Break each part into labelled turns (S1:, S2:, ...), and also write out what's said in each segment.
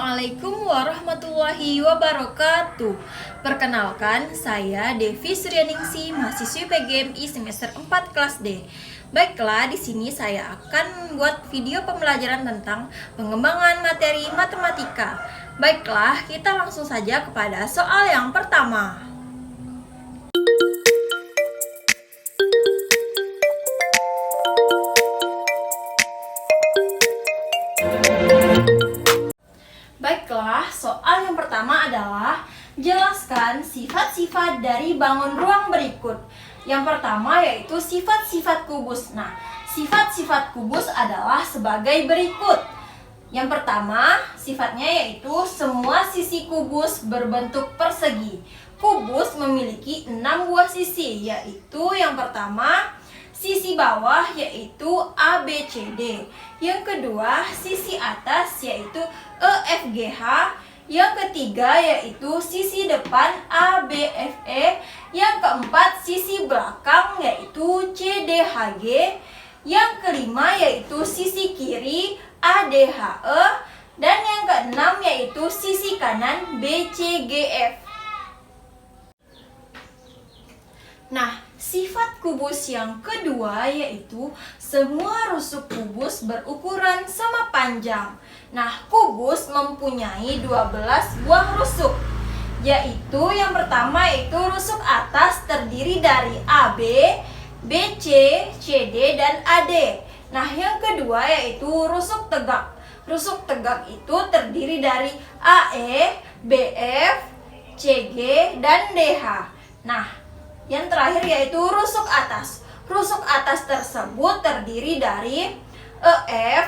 S1: Assalamualaikum warahmatullahi wabarakatuh. Perkenalkan, saya Devi Suryaningsi, mahasiswi PGMI semester 4 kelas D. Baiklah, di sini saya akan membuat video pembelajaran tentang pengembangan materi matematika. Baiklah, kita langsung saja kepada soal yang pertama. Baiklah, soal yang pertama adalah jelaskan sifat-sifat dari bangun ruang berikut. Yang pertama yaitu sifat-sifat kubus. Nah, sifat-sifat kubus adalah sebagai berikut. Yang pertama, sifatnya yaitu semua sisi kubus berbentuk persegi. Kubus memiliki 6 buah sisi, yaitu yang pertama sisi bawah yaitu ABCD. Yang kedua, sisi atas yaitu EFGH. Yang ketiga yaitu sisi depan ABFE. Yang keempat, sisi belakang yaitu CDHG. Yang kelima yaitu sisi kiri ADHE. Dan yang keenam yaitu sisi kanan BCGF. Nah, sifat kubus yang kedua yaitu semua rusuk kubus berukuran sama panjang. Nah, kubus mempunyai 12 buah rusuk. Yaitu yang pertama yaitu rusuk atas terdiri dari AB, BC, CD, dan AD. Nah, yang kedua yaitu rusuk tegak. Rusuk tegak itu terdiri dari AE, BF, CG, dan DH. Nah, yang terakhir yaitu rusuk atas. Rusuk atas tersebut terdiri dari EF,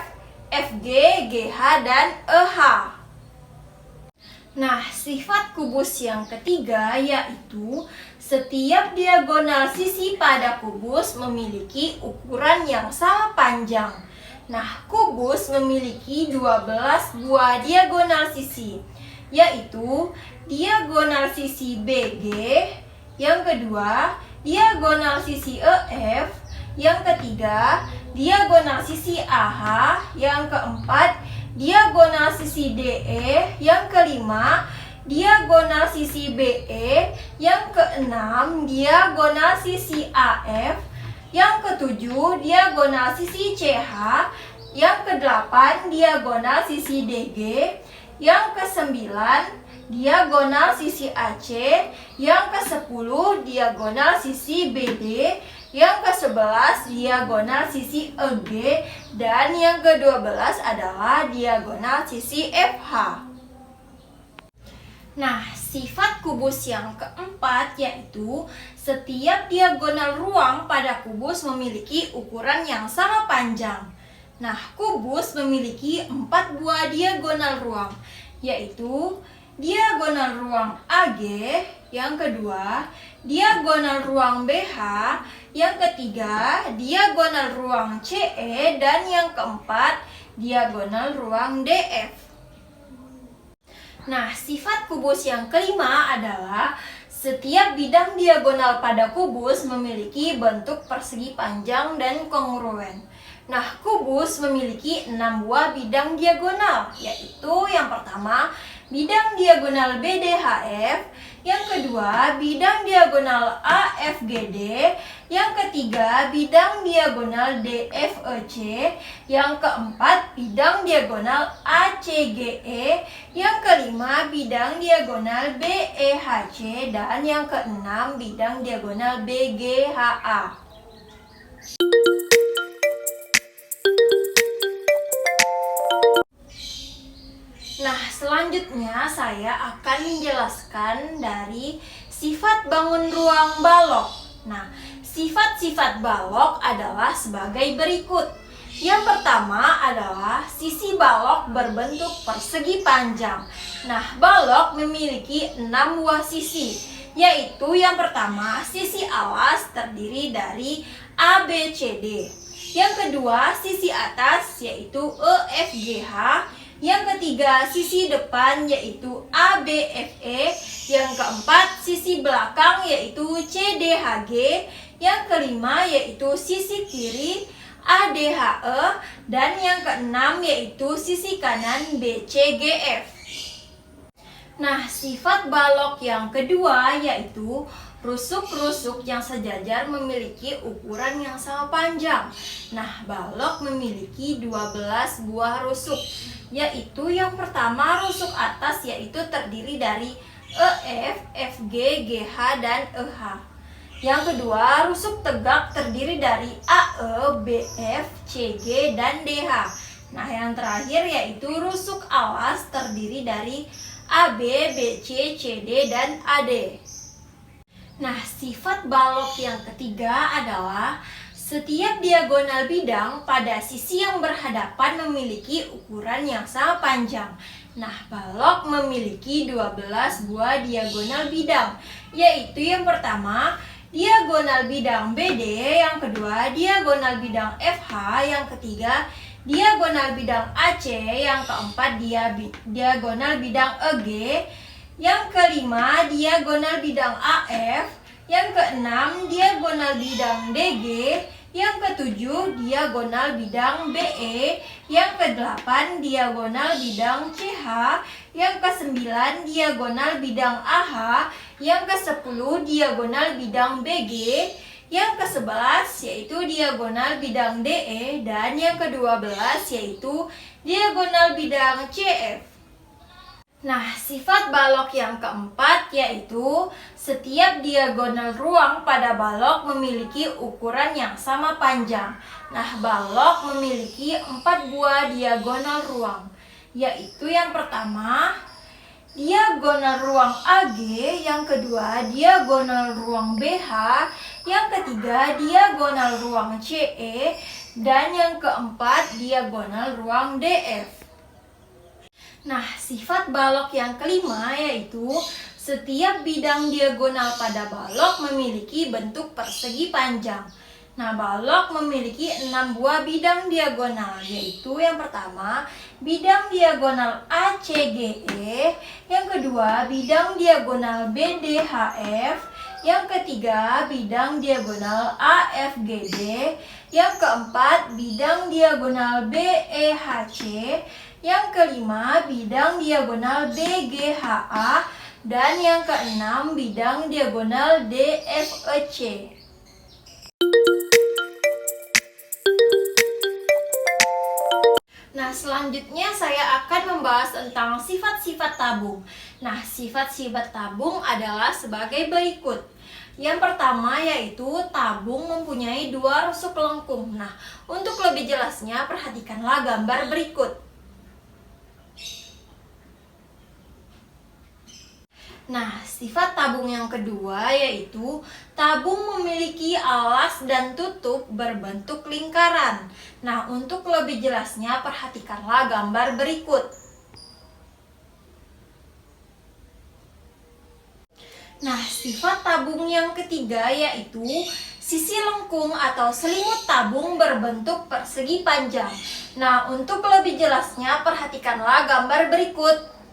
S1: FG, GH, dan EH. Nah, sifat kubus yang ketiga yaitu setiap diagonal sisi pada kubus memiliki ukuran yang sama panjang. Nah, kubus memiliki 12 buah diagonal sisi, yaitu diagonal sisi BG, yang kedua, diagonal sisi EF. Yang ketiga, diagonal sisi AH. Yang keempat, diagonal sisi DE. Yang kelima, diagonal sisi BE. Yang keenam, diagonal sisi AF. Yang ketujuh, diagonal sisi CH. Yang kedelapan, diagonal sisi DG. Yang kesembilan, diagonal sisi AC. Yang ke-10 diagonal sisi BD. Yang ke-11 diagonal sisi EG. Dan yang ke-12 adalah diagonal sisi FH. Nah, sifat kubus yang keempat yaitu setiap diagonal ruang pada kubus memiliki ukuran yang sama panjang. Nah, kubus memiliki 4 buah diagonal ruang, yaitu diagonal ruang AG, yang kedua diagonal ruang BH, yang ketiga diagonal ruang CE, dan yang keempat diagonal ruang DF. Nah, sifat kubus yang kelima adalah setiap bidang diagonal pada kubus memiliki bentuk persegi panjang dan kongruen. Nah, kubus memiliki 6 buah bidang diagonal, yaitu yang pertama bidang diagonal BDHF, yang kedua bidang diagonal AFGD, yang ketiga bidang diagonal DFEC, yang keempat bidang diagonal ACGE, yang kelima bidang diagonal BEHC, dan yang keenam bidang diagonal BGHA. Nah, selanjutnya saya akan menjelaskan dari sifat bangun ruang balok. Nah, sifat-sifat balok adalah sebagai berikut. Yang pertama adalah sisi balok berbentuk persegi panjang. Nah, balok memiliki 6 buah sisi, yaitu yang pertama sisi alas terdiri dari ABCD. Yang kedua sisi atas yaitu EFGH. Yang ketiga, sisi depan yaitu ABFE. Yang keempat, sisi belakang yaitu CDHG. Yang kelima yaitu sisi kiri ADHE. Dan yang keenam yaitu sisi kanan BCGF. Nah, sifat balok yang kedua yaitu rusuk-rusuk yang sejajar memiliki ukuran yang sama panjang. Nah, balok memiliki 12 buah rusuk, yaitu yang pertama rusuk atas yaitu terdiri dari EF, FG, GH, dan EH. Yang kedua, rusuk tegak terdiri dari AE, BF, CG, dan DH. Nah, yang terakhir yaitu rusuk alas terdiri dari AB, BC, CD, dan AD. Nah, sifat balok yang ketiga adalah setiap diagonal bidang pada sisi yang berhadapan memiliki ukuran yang sama panjang. Nah, balok memiliki 12 buah diagonal bidang, yaitu yang pertama diagonal bidang BD, yang kedua diagonal bidang FH, yang ketiga diagonal bidang AC, yang keempat diagonal bidang EG, yang kelima diagonal bidang AF, yang keenam diagonal bidang DG, yang ketujuh diagonal bidang BE, yang kedelapan diagonal bidang CH, yang kesembilan diagonal bidang AH, yang kesepuluh diagonal bidang BG, yang ke-11 yaitu diagonal bidang DE, dan yang ke-12 yaitu diagonal bidang CF. Nah, sifat balok yang keempat yaitu setiap diagonal ruang pada balok memiliki ukuran yang sama panjang. Nah, balok memiliki 4 buah diagonal ruang, yaitu yang pertama diagonal ruang AG, yang kedua diagonal ruang BH, yang ketiga diagonal ruang CE, dan yang keempat diagonal ruang DF. Nah, sifat balok yang kelima yaitu setiap bidang diagonal pada balok memiliki bentuk persegi panjang. Nah, balok memiliki 6 buah bidang diagonal, yaitu yang pertama bidang diagonal ACGE, yang kedua bidang diagonal BDHF, yang ketiga bidang diagonal AFGD, yang keempat bidang diagonal BEHC, yang kelima bidang diagonal BGHA, dan yang keenam bidang diagonal DFEC. Nah, selanjutnya saya akan membahas tentang sifat-sifat tabung. Nah, sifat-sifat tabung adalah sebagai berikut. Yang pertama yaitu tabung mempunyai 2 rusuk lengkung. Nah, untuk lebih jelasnya perhatikanlah gambar berikut. Nah, sifat tabung yang kedua yaitu tabung memiliki alas dan tutup berbentuk lingkaran. Nah, untuk lebih jelasnya perhatikanlah gambar berikut. Nah, sifat tabung yang ketiga yaitu sisi lengkung atau selimut tabung berbentuk persegi panjang. Nah, untuk lebih jelasnya perhatikanlah gambar berikut.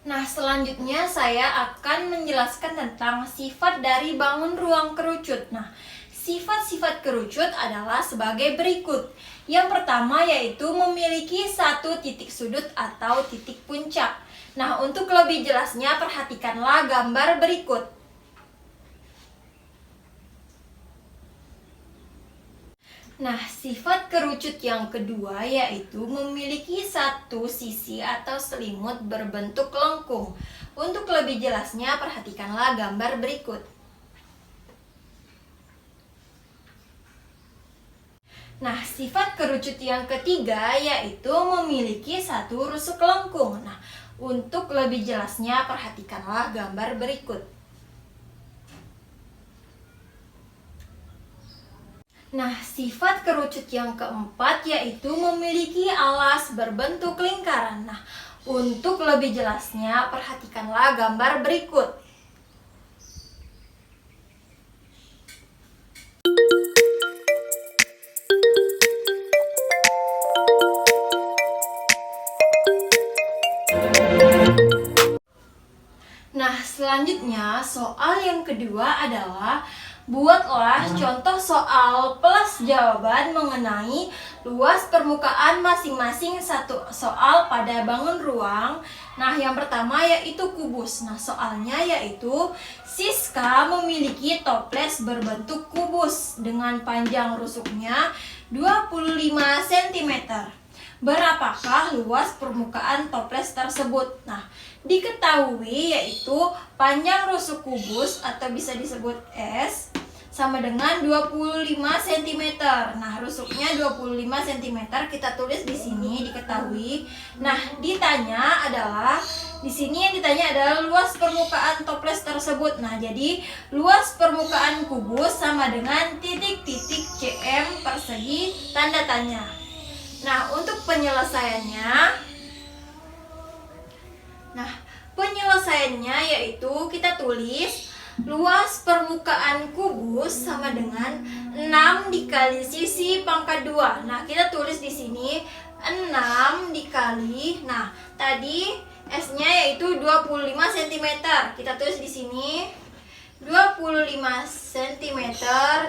S1: Nah, selanjutnya saya akan menjelaskan tentang sifat dari bangun ruang kerucut. Nah, sifat-sifat kerucut adalah sebagai berikut. Yang pertama yaitu memiliki 1 titik sudut atau titik puncak. Nah, untuk lebih jelasnya perhatikanlah gambar berikut. Nah, sifat kerucut yang kedua yaitu memiliki 1 sisi atau selimut berbentuk lengkung. Untuk lebih jelasnya perhatikanlah gambar berikut. Nah, sifat kerucut yang ketiga yaitu memiliki 1 rusuk lengkung. Nah, untuk lebih jelasnya perhatikanlah gambar berikut. Nah, sifat kerucut yang keempat yaitu memiliki alas berbentuk lingkaran. Nah, untuk lebih jelasnya perhatikanlah gambar berikut. Nah, selanjutnya soal yang kedua adalah Buatlah contoh soal plus jawaban mengenai luas permukaan masing-masing satu soal pada bangun ruang. Nah, yang pertama yaitu kubus. Nah, soalnya yaitu Siska memiliki toples berbentuk kubus dengan panjang rusuknya 25 cm. Berapakah luas permukaan toples tersebut? Nah, diketahui yaitu panjang rusuk kubus atau bisa disebut S sama dengan 25 cm. Nah, rusuknya 25 cm kita tulis di sini, diketahui. Nah, ditanya adalah di sini yang ditanya adalah luas permukaan toples tersebut. Nah, jadi luas permukaan kubus sama dengan titik-titik cm persegi tanda tanya. Nah, untuk penyelesaiannya yaitu kita tulis luas permukaan kubus sama dengan 6 dikali sisi pangkat 2. Nah, kita tulis di sini 6 dikali, nah, tadi S-nya yaitu 25 cm. Kita tulis di sini 25 cm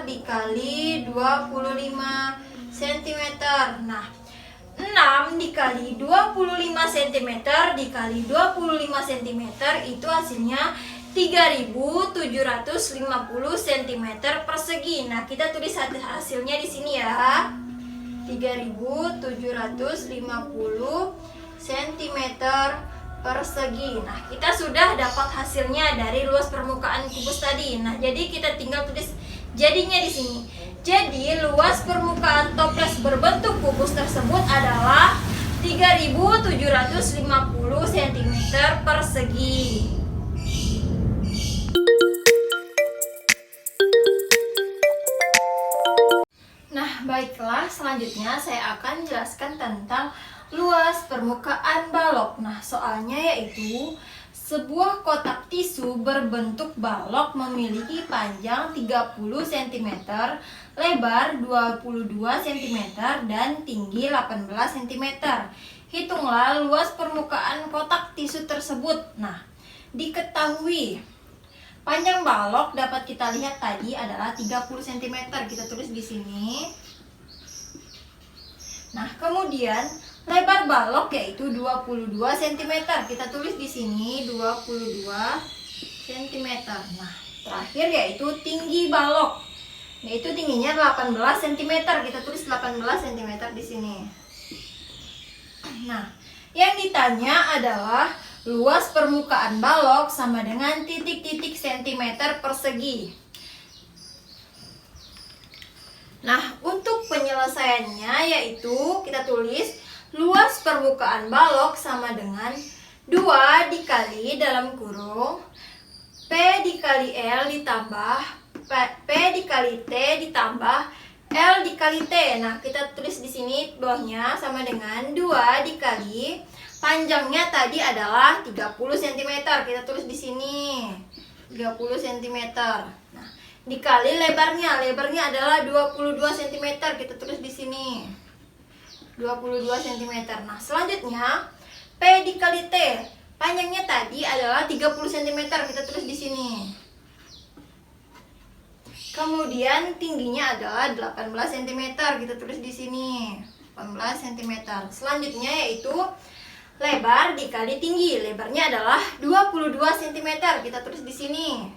S1: dikali 25 cm. Nah, 6 dikali 25 cm dikali 25 cm itu hasilnya 3750 cm persegi. Nah, kita tulis hasilnya di sini ya. 3750 cm persegi. Nah, kita sudah dapat hasilnya dari luas permukaan kubus tadi. Nah, jadi kita tinggal tulis jadinya di sini. Jadi, luas permukaan toples berbentuk kubus tersebut adalah 3750 cm persegi. Nah, baiklah, selanjutnya saya akan jelaskan tentang luas permukaan balok. Nah, soalnya yaitu sebuah kotak tisu berbentuk balok memiliki panjang 30 cm, lebar 22 cm, dan tinggi 18 cm. Hitunglah luas permukaan kotak tisu tersebut. Nah, diketahui panjang balok dapat kita lihat tadi adalah 30 cm. Kita tulis di sini. Nah, kemudian lebar balok yaitu 22 cm. Kita tulis di sini 22 cm. Nah, terakhir yaitu tinggi balok, yaitu tingginya 18 cm. Kita tulis 18 cm di sini. Nah, yang ditanya adalah luas permukaan balok sama dengan titik-titik cm persegi. Nah, untuk penyelesaiannya yaitu kita tulis luas permukaan balok sama dengan 2 dikali dalam kurung P dikali L ditambah P dikali T ditambah L dikali T. Nah, kita tulis di sini bawahnya sama dengan 2 dikali panjangnya tadi adalah 30 cm. Kita tulis di sini 30 cm. Nah, dikali lebarnya. Lebarnya adalah 22 cm. Kita tulis di sini 22 cm. Nah, selanjutnya P dikali T. Panjangnya tadi adalah 30 cm. Kita tulis di sini. Kemudian tingginya adalah 18 cm. Kita tulis di sini 18 cm. Selanjutnya yaitu lebar dikali tinggi. Lebarnya adalah 22 cm. Kita tulis di sini.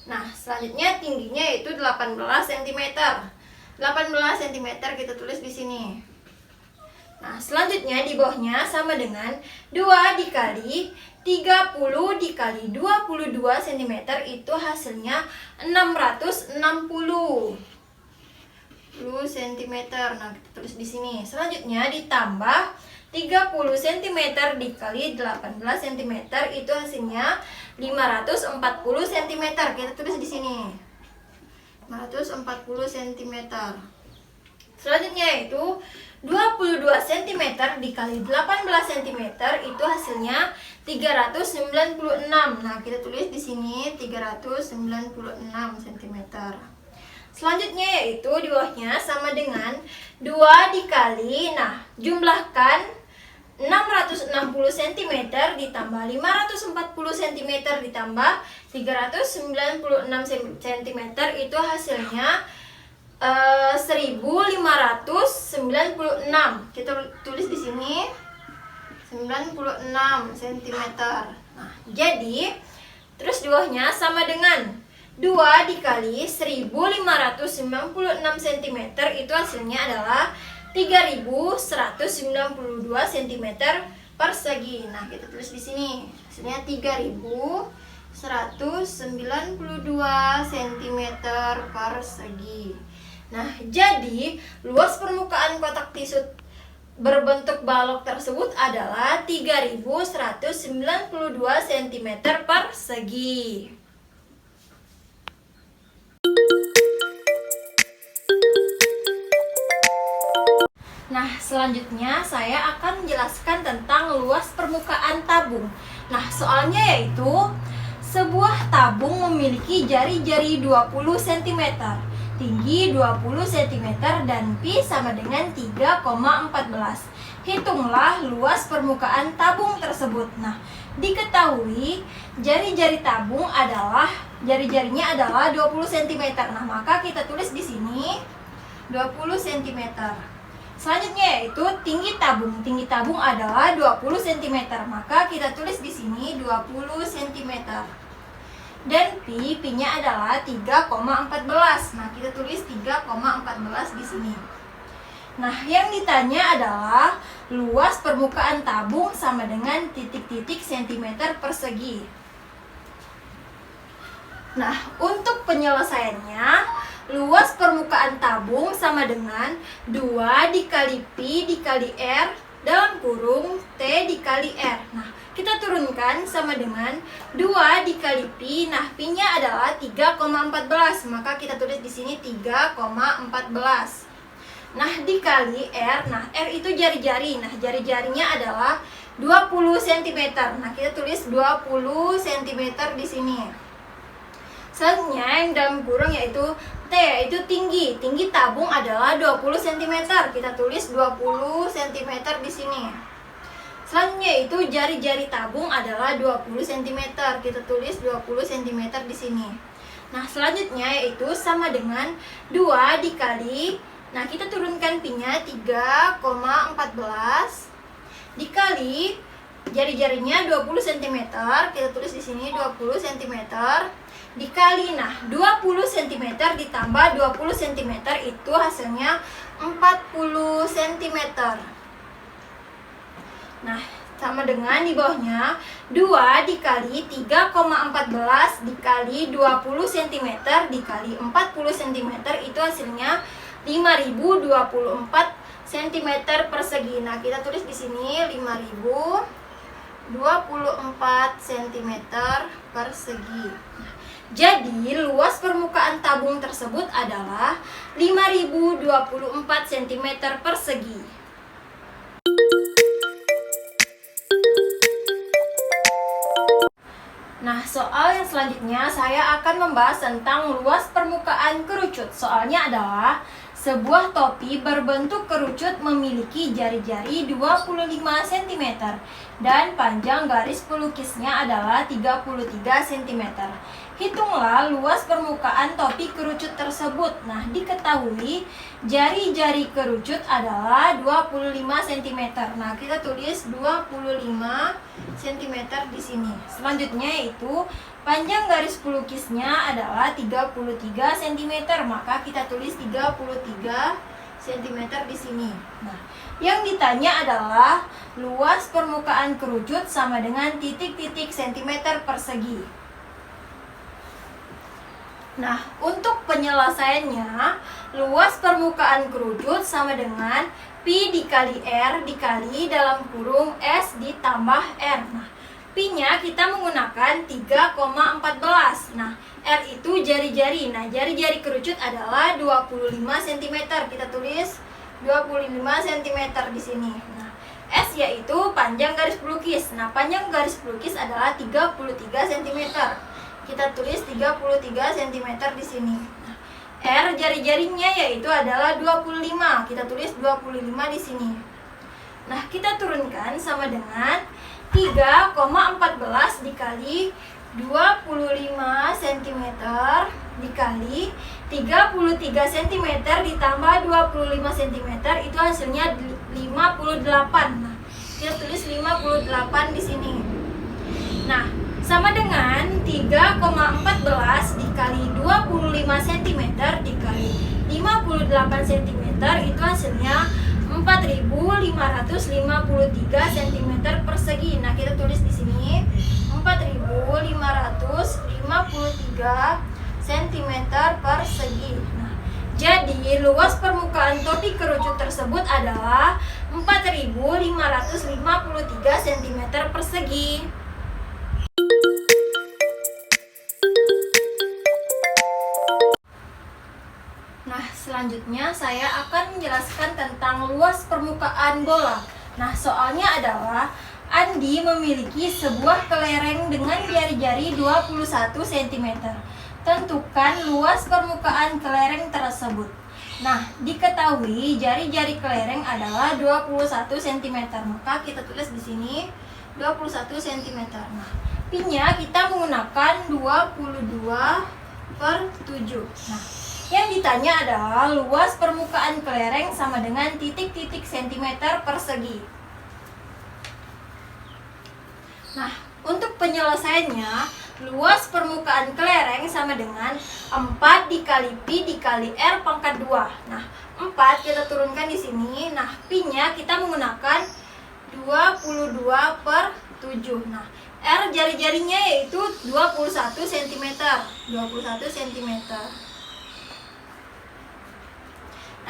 S1: Nah, selanjutnya tingginya yaitu 18 cm. 18 cm kita tulis di sini. Nah, selanjutnya di bawahnya sama dengan 2 dikali 30 dikali 22 cm itu hasilnya 660 cm. Nah, kita tulis di sini. Selanjutnya ditambah 30 cm dikali 18 cm itu hasilnya 540 cm. Kita tulis di sini 540 cm. Selanjutnya yaitu 22 cm dikali 18 cm itu hasilnya 396. Nah, kita tulis di sini 396 cm. Selanjutnya yaitu di bawahnya sama dengan 2 dikali, nah, jumlahkan 660 cm ditambah 540 cm ditambah 396 cm itu hasilnya 1596. Kita tulis di sini 96 cm. Nah, jadi terus di bawahnya sama dengan 2 dikali 1596 cm itu hasilnya adalah 3192 cm persegi. Nah, kita tulis di sini hasilnya 3192 cm persegi. Nah, jadi luas permukaan kotak tisu berbentuk balok tersebut adalah 3192 cm persegi. Nah, selanjutnya saya akan menjelaskan tentang luas permukaan tabung. Nah, soalnya yaitu sebuah tabung memiliki jari-jari 20 cm, tinggi 20 cm dan pi sama dengan 3,14. Hitunglah luas permukaan tabung tersebut. Nah, diketahui jari-jari tabung adalah jari-jarinya adalah 20 cm. Nah, maka kita tulis di sini 20 cm. Selanjutnya yaitu tinggi tabung. Tinggi tabung adalah 20 cm. Maka kita tulis di sini 20 cm. Dan pi-nya adalah 3,14. Nah, kita tulis 3,14 di sini. Nah, yang ditanya adalah luas permukaan tabung sama dengan titik-titik cm persegi. Nah, untuk penyelesaiannya, luas permukaan tabung sama dengan 2 dikali pi dikali r dalam kurung t dikali r. Nah, kita turunkan sama dengan 2 dikali pi. Nah, pi-nya adalah 3,14. Maka kita tulis di sini 3,14. Nah, dikali r. Nah, r itu jari-jari. Nah, jari-jarinya adalah 20 cm. Nah, kita tulis 20 cm di sini. Selanjutnya yang dalam kurung yaitu T, yaitu tinggi. Tinggi tabung adalah 20 cm. Kita tulis 20 cm di sini. Selanjutnya itu jari-jari tabung adalah 20 cm. Kita tulis 20 cm di sini. Nah, selanjutnya yaitu sama dengan 2 dikali. Nah, kita turunkan pi-nya 3,14 dikali jari-jarinya 20 cm. Kita tulis di sini 20 cm dikali, nah 20 cm ditambah 20 cm itu hasilnya 40 cm. Nah, sama dengan di bawahnya 2 dikali 3,14 dikali 20 cm dikali 40 cm itu hasilnya 5024 cm persegi. Nah, kita tulis di sini 5024 cm persegi. Jadi, luas permukaan tabung tersebut adalah 5024 cm persegi. Nah, soal yang selanjutnya saya akan membahas tentang luas permukaan kerucut. Soalnya adalah sebuah topi berbentuk kerucut memiliki jari-jari 25 cm dan panjang garis pelukisnya adalah 33 cm. Hitunglah luas permukaan topi kerucut tersebut. Nah, diketahui jari-jari kerucut adalah 25 cm. Nah, kita tulis 25 cm di sini. Selanjutnya yaitu panjang garis pelukisnya adalah 33 cm. Maka kita tulis 33 cm di sini. Nah, yang ditanya adalah luas permukaan kerucut sama dengan titik-titik cm persegi. Nah, untuk penyelesaiannya, luas permukaan kerucut sama dengan pi dikali r dikali dalam kurung s ditambah r. Nah, pi-nya kita menggunakan 3,14. Nah, r itu jari-jari. Nah, jari-jari kerucut adalah 25 cm. Kita tulis 25 cm di sini. Nah, s yaitu panjang garis pelukis. Nah, panjang garis pelukis adalah 33 cm. Kita tulis 33 cm di sini. Nah, R jari-jarinya yaitu adalah 25. Kita tulis 25 di sini. Nah, kita turunkan sama dengan 3,14 dikali 25 cm dikali 33 cm ditambah 25 cm itu hasilnya 58. Nah, kita tulis 58 di sini. Nah, sama dengan 3,14 dikali 25 cm dikali 58 cm itu hasilnya 4.553 cm persegi. Nah, kita tulis di sini 4.553 cm persegi. Nah, jadi luas permukaan topi kerucut tersebut adalah 4.553 cm persegi. Nah, selanjutnya saya akan menjelaskan tentang luas permukaan bola. Nah, soalnya adalah Andi memiliki sebuah kelereng dengan jari-jari 21 cm. Tentukan luas permukaan kelereng tersebut. Nah, diketahui jari-jari kelereng adalah 21 cm. Maka kita tulis di sini 21 cm. Nah, pi-nya kita menggunakan 22/7. Nah, yang ditanya adalah luas permukaan kelereng sama dengan titik-titik centimeter persegi. Nah, untuk penyelesaiannya, luas permukaan kelereng sama dengan 4 dikali pi dikali r pangkat 2. Nah, 4 kita turunkan di sini. Nah, pi-nya kita menggunakan 22/7. Nah, r jari-jarinya yaitu 21 cm. 21 cm.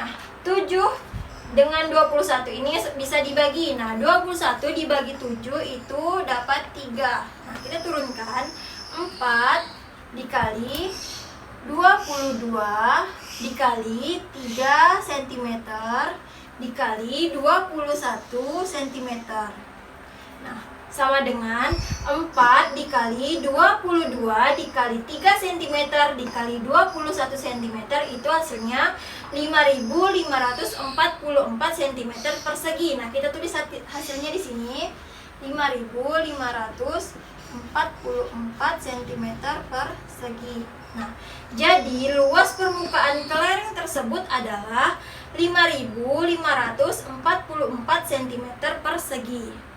S1: Nah, 7 dengan 21 ini bisa dibagi. Nah, 21 dibagi 7 itu dapat 3. Nah, kita turunkan 4 dikali 22 dikali 3 cm dikali 21 cm. Nah, sama dengan 4 dikali 22 dikali 3 cm dikali 21 cm itu hasilnya 5.544 cm persegi. Nah, kita tulis hasilnya di sini 5.544 cm persegi. Nah, jadi luas permukaan kelereng tersebut adalah 5.544 cm persegi.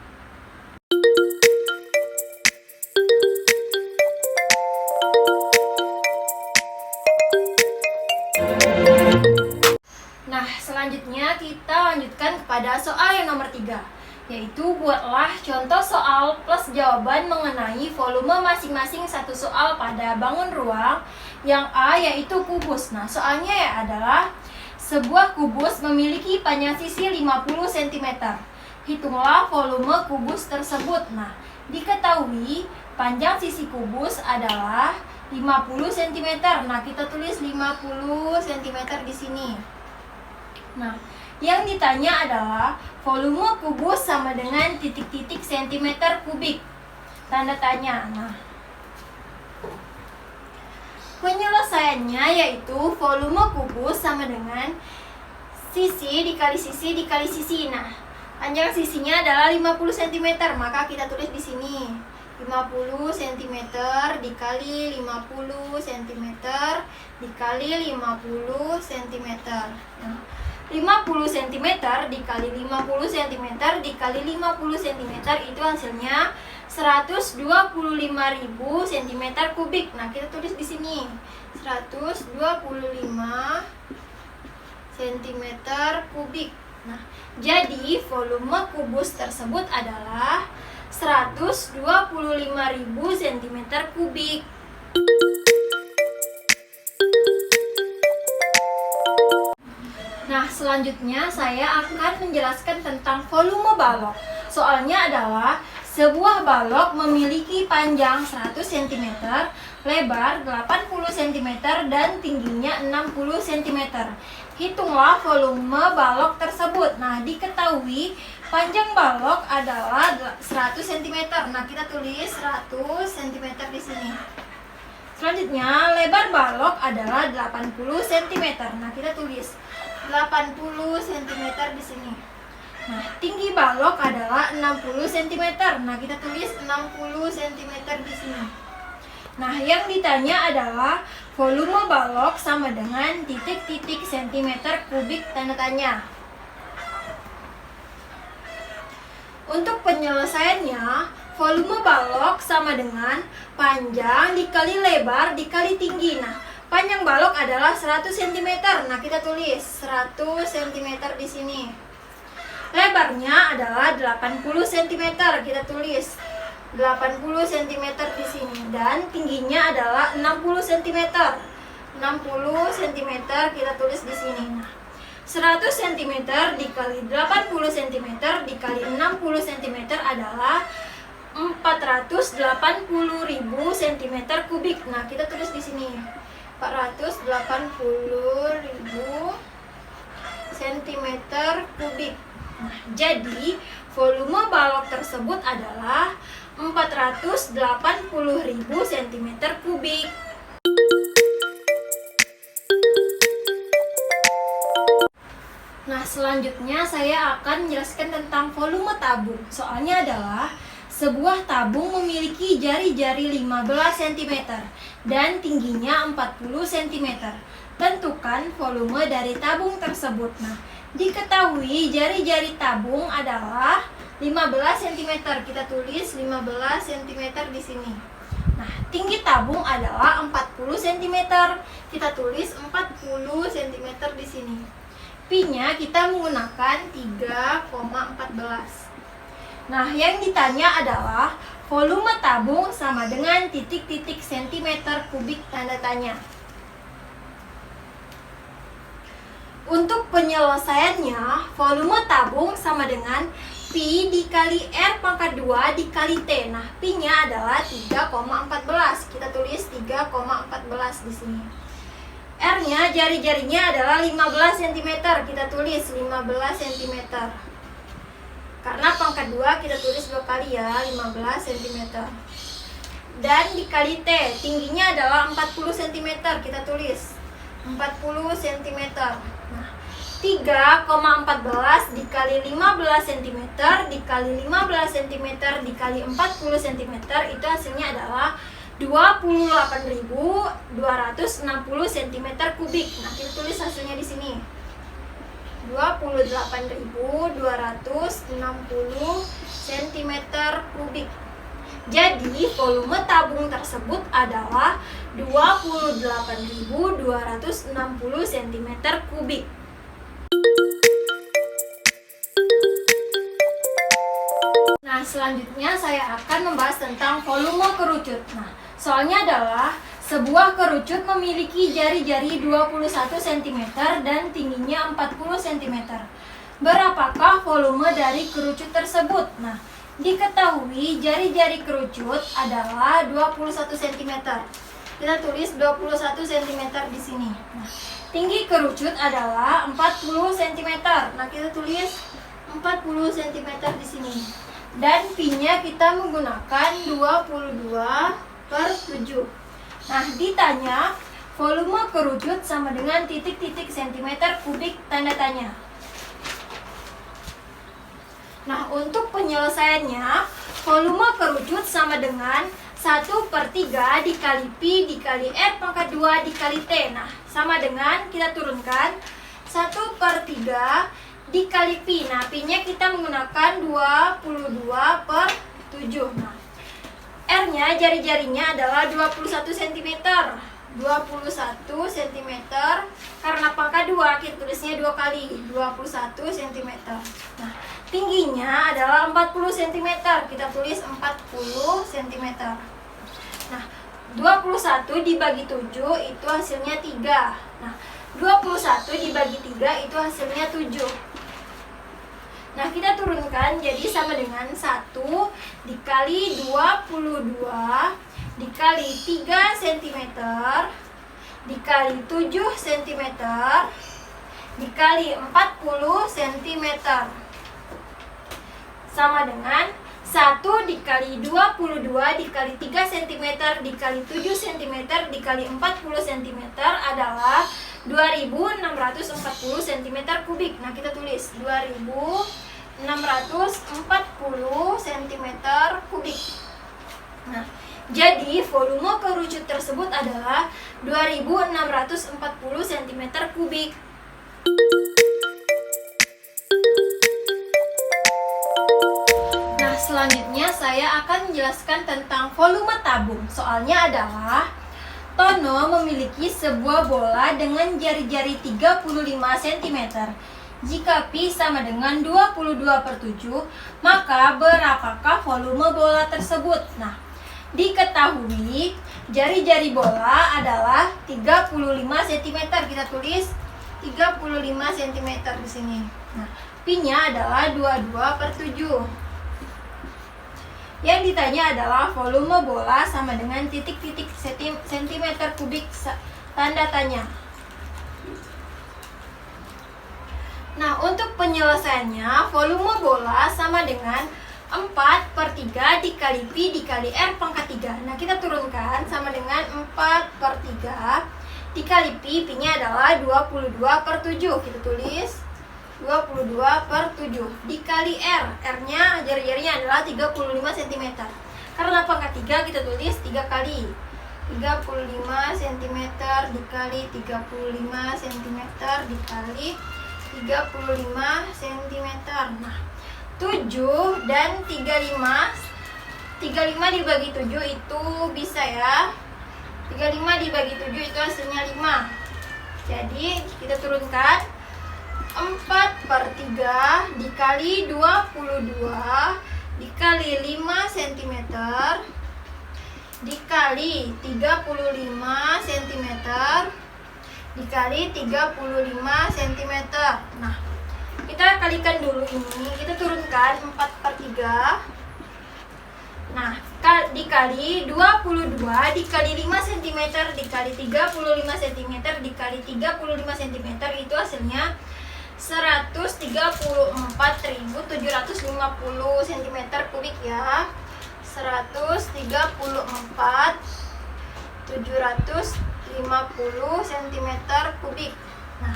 S1: Nah, selanjutnya kita lanjutkan kepada soal yang nomor 3, yaitu buatlah contoh soal plus jawaban mengenai volume masing-masing satu soal pada bangun ruang. Yang A yaitu kubus. Nah, soalnya adalah sebuah kubus memiliki panjang sisi 50 cm. Hitunglah volume kubus tersebut. Nah, diketahui panjang sisi kubus adalah 50 cm. Nah, kita tulis 50 cm di sini. Nah, yang ditanya adalah volume kubus sama dengan titik-titik centimeter kubik. Tanda tanya. Nah, penyelesaiannya yaitu volume kubus sama dengan sisi dikali sisi dikali sisi. Nah, panjang sisinya adalah 50 cm, maka kita tulis di sini 50 cm dikali 50 cm dikali 50 cm. Nah, 50 cm dikali 50 cm dikali 50 cm itu hasilnya 125.000 cm kubik. Nah, kita tulis di sini 125 cm kubik. Nah, jadi volume kubus tersebut adalah 125.000 cm kubik. Nah, selanjutnya saya akan menjelaskan tentang volume balok. Soalnya adalah sebuah balok memiliki panjang 100 cm, lebar 80 cm, dan tingginya 60 cm. Hitunglah volume balok tersebut. Nah, diketahui panjang balok adalah 100 cm. Nah, kita tulis 100 cm di sini. Selanjutnya, lebar balok adalah 80 cm. Nah, kita tulis 80 cm di sini. Nah, tinggi balok adalah 60 cm. Nah, kita tulis 60 cm di sini. Nah, yang ditanya adalah volume balok sama dengan titik-titik sentimeter kubik tanda tanya. Untuk penyelesaiannya, volume balok sama dengan panjang dikali lebar dikali tinggi. Nah, panjang balok adalah 100 cm. Nah, kita tulis 100 cm di sini. Lebarnya adalah 80 cm. Kita tulis 80 cm di sini, dan tingginya adalah 60 cm. 60 cm kita tulis di sini. Nah, 100 cm dikali 80 cm dikali 60 cm adalah 480.000 cm kubik. Nah, kita tulis di sini 480.000 cm kubik. Nah, jadi volume balok tersebut adalah 480.000 cm kubik. Nah, selanjutnya saya akan menjelaskan tentang volume tabung. Soalnya adalah sebuah tabung memiliki jari-jari 15 cm dan tingginya 40 cm. Tentukan volume dari tabung tersebut. Nah, diketahui jari-jari tabung adalah 15 cm. Kita tulis 15 cm di sini. Nah, tinggi tabung adalah 40 cm. Kita tulis 40 cm di sini. Pi-nya kita menggunakan 3,14. Nah, yang ditanya adalah volume tabung sama dengan titik-titik sentimeter kubik tanda tanya. Untuk penyelesaiannya, volume tabung sama dengan Pi dikali R pangkat 2 dikali T. Nah, Pi-nya adalah 3,14. Kita tulis 3,14 di sini. R-nya jari-jarinya adalah 15 cm. Kita tulis 15 cm. Karena pangkat 2 kita tulis 2 kali ya, 15 cm. Dan dikali T, tingginya adalah 40 cm. Kita tulis 40 cm. Nah, 3,14 dikali 15 cm dikali 15 cm dikali 40 cm itu hasilnya adalah 28.260 cm kubik. Nah, kita tulis hasilnya di sini. 28.260 cm kubik. Jadi, volume tabung tersebut adalah 28.260 cm kubik. Nah, selanjutnya saya akan membahas tentang volume kerucut. Nah, soalnya adalah sebuah kerucut memiliki jari-jari 21 cm dan tingginya 40 cm. Berapakah volume dari kerucut tersebut? Nah, diketahui jari-jari kerucut adalah 21 cm. Kita tulis 21 cm di sini. Nah, tinggi kerucut adalah 40 cm. Nah, kita tulis 40 cm di sini. Dan Pi-nya kita menggunakan 22/7. Nah, ditanya volume kerucut sama dengan titik-titik sentimeter kubik tanda tanya. Nah, untuk penyelesaiannya, volume kerucut sama dengan 1/3 dikali Pi dikali R pangkat 2 dikali T. Nah, sama dengan kita turunkan 1/3 dikali Pi. Nah, Pi-nya kita menggunakan 22/7. Nah, R-nya jari-jarinya adalah 21 cm. 21 cm. Karena pangkat 2 kita tulisnya 2 kali. 21 cm. Nah, tingginya adalah 40 cm. Kita tulis 40 cm. Nah, 21 dibagi 7 itu hasilnya 3. Nah, 21 dibagi 3 itu hasilnya 7. Nah, kita turunkan jadi sama dengan 1 dikali 22 dikali 3 cm dikali 7 cm dikali 40 cm sama dengan 1 dikali 22 dikali 3 cm dikali 7 cm dikali 40 cm adalah 2640 cm kubik. Nah, kita tulis 2640 cm kubik. Nah, jadi volume kerucut tersebut adalah 2640 cm kubik. Nah, selanjutnya saya akan menjelaskan tentang volume tabung. Soalnya adalah Tono memiliki sebuah bola dengan jari-jari 35 cm. Jika Pi sama dengan 22/7, maka berapakah volume bola tersebut? Nah, diketahui jari-jari bola adalah 35 cm. Kita tulis 35 cm di sini. Nah, Pi-nya adalah 22/7. Yang ditanya adalah volume bola sama dengan titik-titik centimeter kubik tanda tanya. Nah, untuk penyelesaiannya, volume bola sama dengan 4/3 dikali Pi dikali R pangkat 3. Nah, kita turunkan sama dengan 4/3 dikali Pi, Pi-nya adalah 22/7. Kita tulis 22/7 dikali R. R-nya jari-jarinya adalah 35 cm. Karena pangkat 3 kita tulis 3 kali 35 cm dikali 35 cm dikali 35 cm. Nah, 7 dan 35 dibagi 7 itu bisa ya. 35 dibagi 7 itu hasilnya 5. Jadi kita turunkan 4/3 dikali 22 dikali 5 cm dikali 35 cm dikali 35 cm. Nah, kita kalikan dulu ini. Kita turunkan 4/3. Nah, dikali 22 dikali 5 cm dikali 35 cm dikali 35 cm itu hasilnya 134.750 cm kubik ya. 134.750 cm kubik. Nah,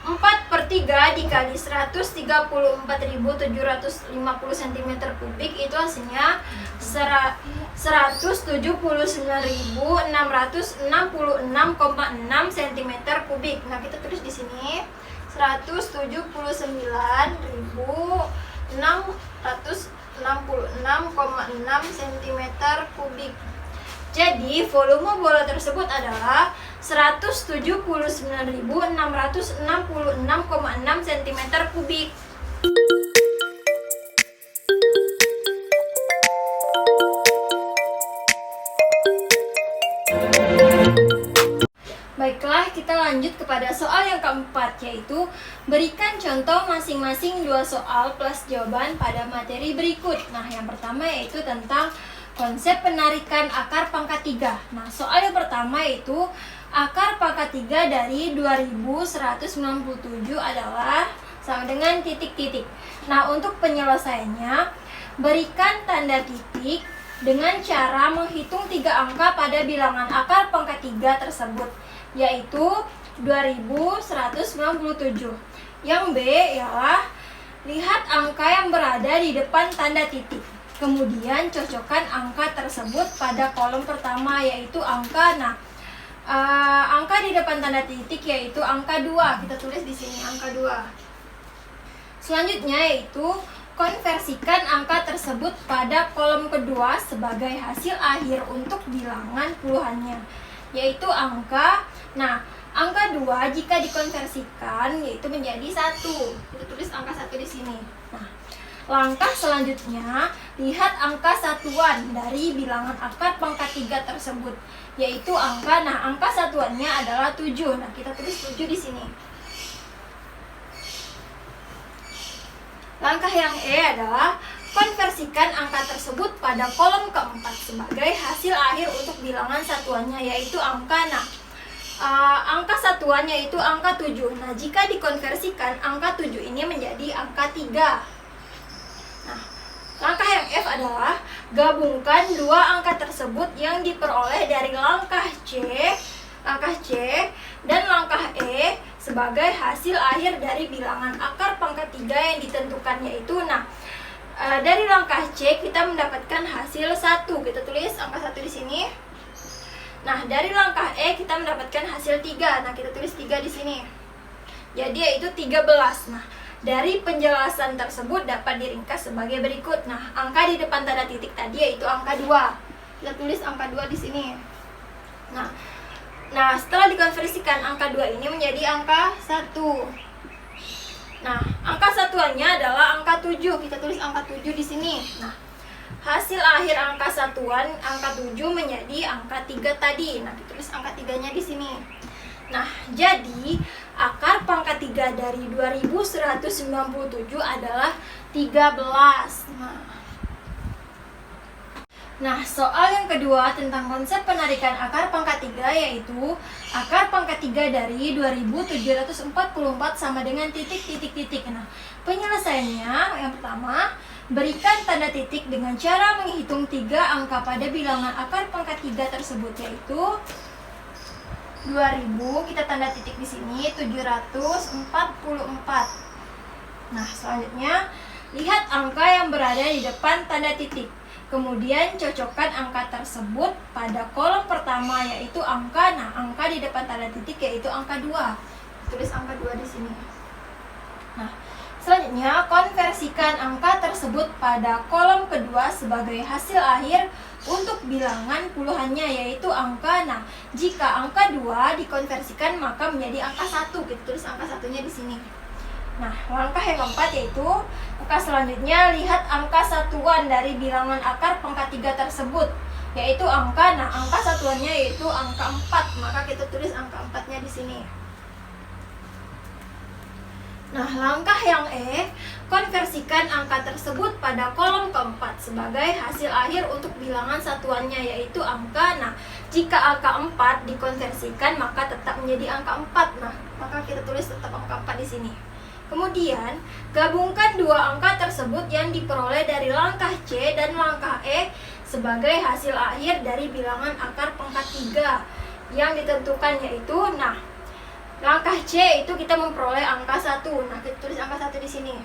S1: 4/3 dikali 134.750 cm kubik itu hasilnya 179.666,6 cm kubik. Nah, kita tulis di sini 179.666,6 cm kubik. Jadi volume bola tersebut adalah 179.666,6 cm kubik. Baiklah, kita lanjut kepada soal yang keempat, yaitu berikan contoh masing-masing 2 soal plus jawaban pada materi berikut. Nah, yang pertama yaitu tentang konsep penarikan akar pangkat 3. Nah, soal yang pertama yaitu akar pangkat 3 dari 2197 adalah sama dengan titik-titik. Nah, untuk penyelesaiannya, berikan tanda titik dengan cara menghitung 3 angka pada bilangan akar pangkat 3 tersebut, yaitu 2197. Yang B ialah lihat angka yang berada di depan tanda titik. Kemudian cocokkan angka tersebut pada kolom pertama, yaitu angka. Nah, angka di depan tanda titik yaitu angka 2. Kita tulis di sini angka 2. Selanjutnya yaitu konversikan angka tersebut pada kolom kedua sebagai hasil akhir untuk bilangan puluhannya, yaitu angka. Nah, angka 2 jika dikonversikan yaitu menjadi 1. Kita tulis angka 1 di sini. Nah, langkah selanjutnya, lihat angka satuan dari bilangan akar pangkat 3 tersebut, yaitu angka. Nah, angka satuannya adalah 7. Nah, kita tulis 7 di sini. Langkah yang E adalah konversikan angka tersebut pada kolom keempat sebagai hasil akhir untuk bilangan satuannya, yaitu angka. Nah, angka satuannya itu angka 7. Nah, jika dikonversikan angka 7 ini menjadi angka 3. Nah, langkah yang F adalah gabungkan 2 angka tersebut yang diperoleh dari langkah C dan langkah E sebagai hasil akhir dari bilangan akar pangkat 3 yang ditentukan, yaitu dari langkah C kita mendapatkan hasil 1. Kita tulis angka 1 di sini. Nah, dari langkah E kita mendapatkan hasil 3. Nah, kita tulis 3 di sini. Jadi yaitu 13. Nah, dari penjelasan tersebut dapat diringkas sebagai berikut. Nah, angka di depan tanda titik tadi yaitu angka 2. Kita tulis angka 2 di sini. Nah, setelah dikonversikan angka 2 ini menjadi angka 1. Nah, angka satuannya adalah angka 7. Kita tulis angka 7 di sini. Nah, hasil akhir angka satuan angka 7 menjadi angka 3 tadi. Nah, kita tulis angka 3-nya di sini. Nah, jadi akar pangkat 3 dari 2197 adalah 13. Nah, soal yang kedua tentang konsep penarikan akar pangkat 3, yaitu akar pangkat 3 dari 2744 sama dengan titik. Nah, penyelesaiannya yang pertama, berikan tanda titik dengan cara menghitung 3 angka pada bilangan akar pangkat 3 tersebut, yaitu 2000, kita tanda titik di sini, 744. Nah, selanjutnya lihat angka yang berada di depan tanda titik. Kemudian cocokkan angka tersebut pada kolom pertama, yaitu angka di depan tanda titik yaitu angka 2. Tulis angka 2 di sini. Nah, selanjutnya konversikan angka tersebut pada kolom kedua sebagai hasil akhir untuk bilangan puluhannya, yaitu angka. Nah, jika angka 2 dikonversikan maka menjadi angka 1. Kita tulis angka 1-nya di sini. Nah, langkah yang keempat yaitu langkah selanjutnya, lihat angka satuan dari bilangan akar pangkat 3 tersebut, yaitu angka. Nah, angka satuannya yaitu angka 4, maka kita tulis angka 4-nya di sini. Nah, langkah yang E, konversikan angka tersebut pada kolom keempat sebagai hasil akhir untuk bilangan satuannya, yaitu angka. Nah, jika angka 4 dikonversikan maka tetap menjadi angka 4. Nah, maka kita tulis tetap angka 4 di sini. Kemudian, gabungkan dua angka tersebut yang diperoleh dari langkah C dan langkah E sebagai hasil akhir dari bilangan akar pangkat 3 yang ditentukan, yaitu langkah C itu kita memperoleh angka 1. Nah, kita tulis angka 1 di sini.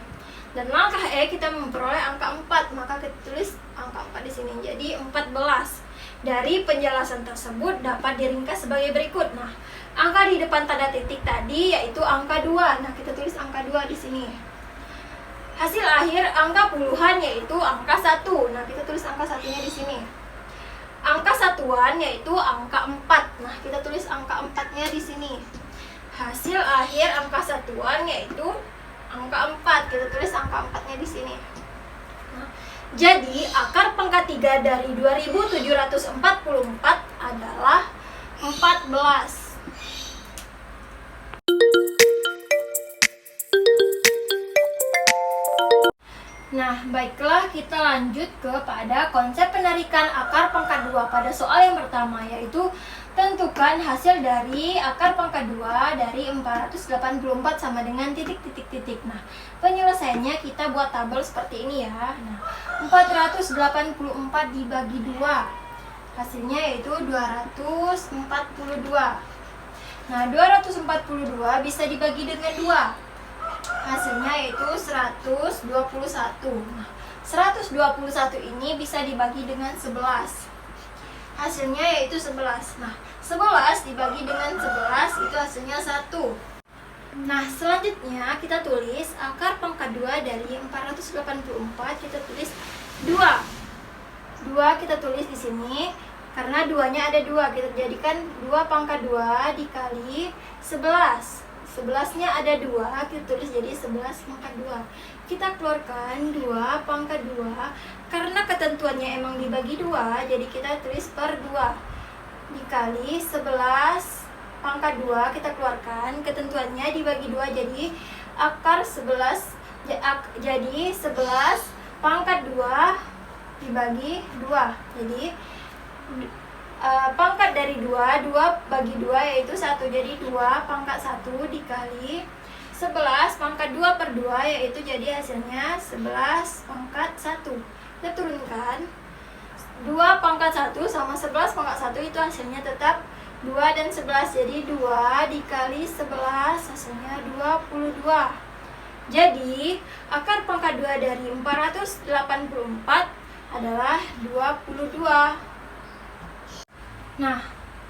S1: Dan langkah E kita memperoleh angka 4, maka kita tulis angka 4 di sini. Jadi 14. Dari penjelasan tersebut dapat diringkas sebagai berikut. Nah, angka di depan tanda titik tadi yaitu angka 2. Nah, kita tulis angka 2 di sini. Hasil akhir angka puluhan yaitu angka 1. Nah, kita tulis angka 1-nya di sini. Angka satuan yaitu angka 4. Nah, kita tulis angka 4-nya di sini. Hasil akhir angka satuan yaitu angka 4. Kita tulis angka 4-nya di sini. Nah, jadi akar pangkat 3 dari 2744 adalah 14. Nah, baiklah, kita lanjut kepada konsep penarikan akar pangkat 2 pada soal yang pertama, yaitu tentukan hasil dari akar pangkat 2 dari 484 sama dengan titik. Nah, penyelesaiannya kita buat tabel seperti ini ya. Nah, 484 dibagi 2. Hasilnya yaitu 242. Nah, 242 bisa dibagi dengan 2. Hasilnya yaitu 121. Nah, 121 ini bisa dibagi dengan 11. Hasilnya yaitu 11. Nah, 11 dibagi dengan 11 itu hasilnya 1. Nah, selanjutnya kita tulis akar pangkat 2 dari 484, kita tulis 2. 2 kita tulis di sini karena 2-nya ada 2. Kita jadikan 2 pangkat 2 dikali 11. 11-nya ada 2, kita tulis jadi 11 pangkat 2. Kita keluarkan 2 pangkat 2. Karena ketentuannya emang dibagi 2, jadi kita tulis per 2. Dikali 11 pangkat 2, kita keluarkan. Ketentuannya dibagi 2, jadi akar 11. Jadi 11 pangkat 2 dibagi 2. Jadi pangkat dari 2 bagi 2 yaitu 1. Jadi 2 pangkat 1 dikali 11 pangkat 2 per 2 yaitu jadi hasilnya 11 pangkat 1. Kita turunkan 2 pangkat 1 sama 11 pangkat 1 itu hasilnya tetap 2 dan 11. Jadi 2 dikali 11 hasilnya 22. Jadi, akar pangkat 2 dari 484 adalah 22. Nah,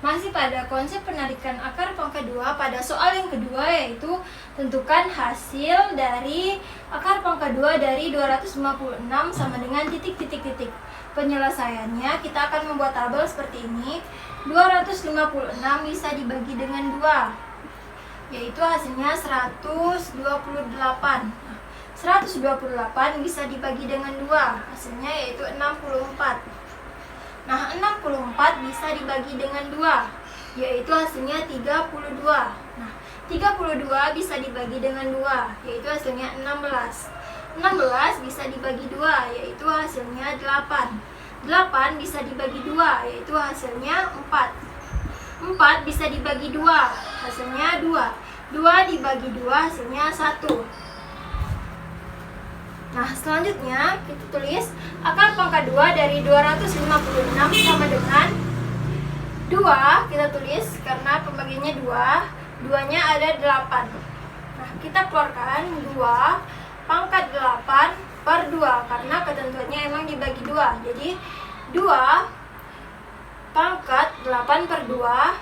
S1: masih pada konsep penarikan akar pangkat 2 pada soal yang kedua, yaitu tentukan hasil dari akar pangkat 2 dari 256 sama dengan titik-titik-titik. Penyelesaiannya kita akan membuat tabel seperti ini. 256 bisa dibagi dengan 2, yaitu hasilnya 128. 128 bisa dibagi dengan 2, hasilnya yaitu 64. Nah, 64 bisa dibagi dengan 2, yaitu hasilnya 32. Nah, 32 bisa dibagi dengan 2, yaitu hasilnya 16. 16 bisa dibagi 2, yaitu hasilnya 8. 8 bisa dibagi 2, yaitu hasilnya 4. 4 bisa dibagi 2, hasilnya 2. 2 dibagi 2 hasilnya 1. Nah, selanjutnya kita tulis akar pangkat 2 dari 256 sama dengan 2. Kita tulis karena pembagiannya 2, 2-nya ada 8. Nah, kita keluarkan 2 pangkat 8 per 2, karena ketentuannya emang dibagi 2. Jadi 2 pangkat 8 per 2,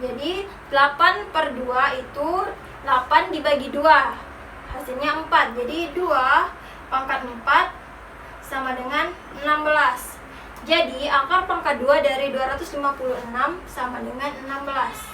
S1: jadi 8 per 2 itu 8 dibagi 2, hasilnya 4. Jadi 2 pangkat 4 sama dengan 16. Jadi akar pangkat 2 dari 256 sama dengan 16.